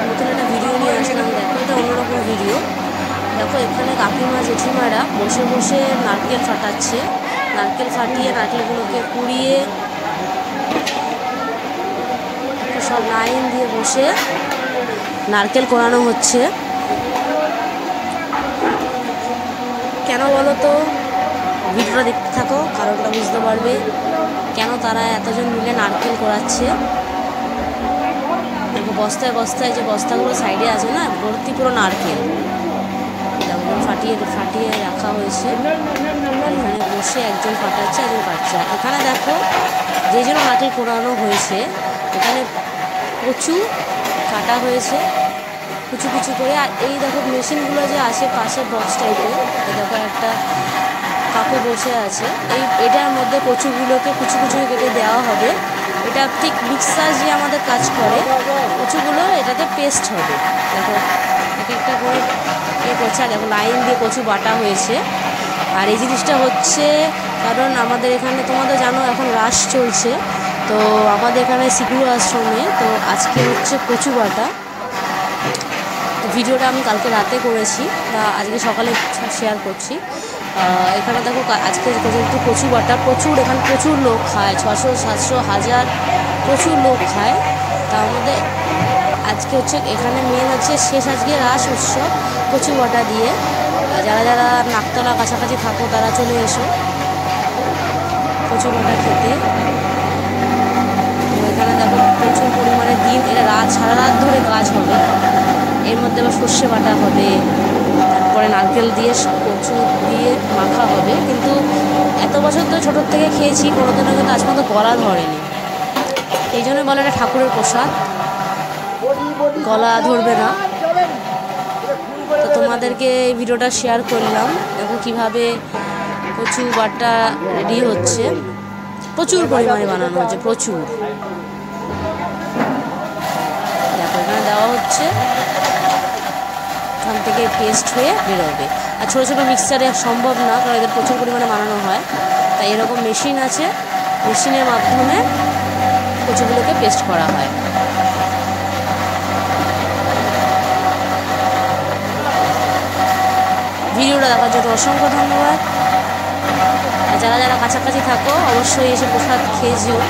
নতুন একটা ভিডিও নিয়ে আসলাম। দেখো এটা অন্যরকম ভিডিও। দেখো এখানে কাকিমা জেঠিমারা বসে বসে নারকেল ফাটাচ্ছে। নারকেল ফাটিয়ে নারকেলগুলোকে কুড়িয়ে সব লাইন দিয়ে বসে নারকেল কোড়ানো হচ্ছে। কেন বলো তো? ভিডিওটা দেখতে থাকো, কারণটা বুঝতে পারবে কেন তারা এতজন মিলে নারকেল কোড়াচ্ছে। দেখো বস্তায় বস্তায় যে বস্তাগুলো সাইডে আছে না, ভর্তি পুরো নারকেল ফাটিয়ে ফাটিয়ে রাখা হয়েছে। এখানে বসে একজন ফাটাচ্ছে, একজন কাটছে। এখানে দেখো যে জন্য নারকেল কোড়ানো হয়েছে এখানে কচু কাটা হয়েছে কুচু কুচু করে। আর এই দেখো মেশিনগুলো যে আছে পাশে বক্স টাইপের, দেখো একটা কাকু বসে আছে। এটার মধ্যে কচুগুলোকে কুচু কুচু কেটে দেওয়া হবে। এটা ঠিক মিক্সার যে আমাদের কাজ করে, কচুগুলো এটাতে পেস্ট হবে। দেখো এক একটা করে করছে। আর দেখো লাইন দিয়ে কচু বাটা হয়েছে। আর এই জিনিসটা হচ্ছে কারণ আমাদের এখানে তোমাদের জানো এখন রাস চলছে, তো আমাদের এখানে শিখলু আশ্রমে তো আজকে হচ্ছে কচু বাটা। ভিডিওটা আমি কালকে রাতে করেছি বা আজকে সকালে শেয়ার করছি। এখানে দেখো আজকে যেহেতু কচু বাটা প্রচুর, এখানে প্রচুর লোক খায়, 600 700 1000 প্রচুর লোক খায়। তার মধ্যে আজকে হচ্ছে এখানে মেন হচ্ছে শেষ আজকে রাস উৎসব কচু বাটা দিয়ে। যারা যারা নাকতলা কাছাকাছি থাকো তারা চলে এসো কচু বাটা খেতে। এখানে দেখো প্রচুর পরিমাণে দিন, এটা সারা রাত ধরে কাজ হবে। এর মধ্যে আবার সর্ষে বাটা হবে, তারপরে নারকেল দিয়ে কচু দিয়ে মাখা হবে। কিন্তু এত বছর তো ছোটোর থেকে খেয়েছি, কোনোদিনও কিন্তু আজ পর্যন্ত গলা ধরেনি। এই জন্য বলে এটা ঠাকুরের প্রসাদ, গলা ধরবে না। তো তোমাদেরকে এই ভিডিওটা শেয়ার করলাম। দেখো কীভাবে কচু বাটা রেডি হচ্ছে, প্রচুর পরিমাণে বানানো হচ্ছে, প্রচুর। দেখো এখানে দেওয়া হচ্ছে, এখান থেকে পেস্ট হয়ে বেরোবে। আর ছোটো ছোটো মিক্সারে সম্ভব না, কারণ এদের প্রচুর পরিমাণে বানানো হয়। তাই এরকম মেশিন আছে, মেশিনের মাধ্যমে কচুগুলোকে পেস্ট করা হয়। ভিডিওটা দেখার জন্য অসংখ্য ধন্যবাদ। আর যারা যারা কাছাকাছি থাকো অবশ্যই এসে প্রসাদ খেয়ে যেও।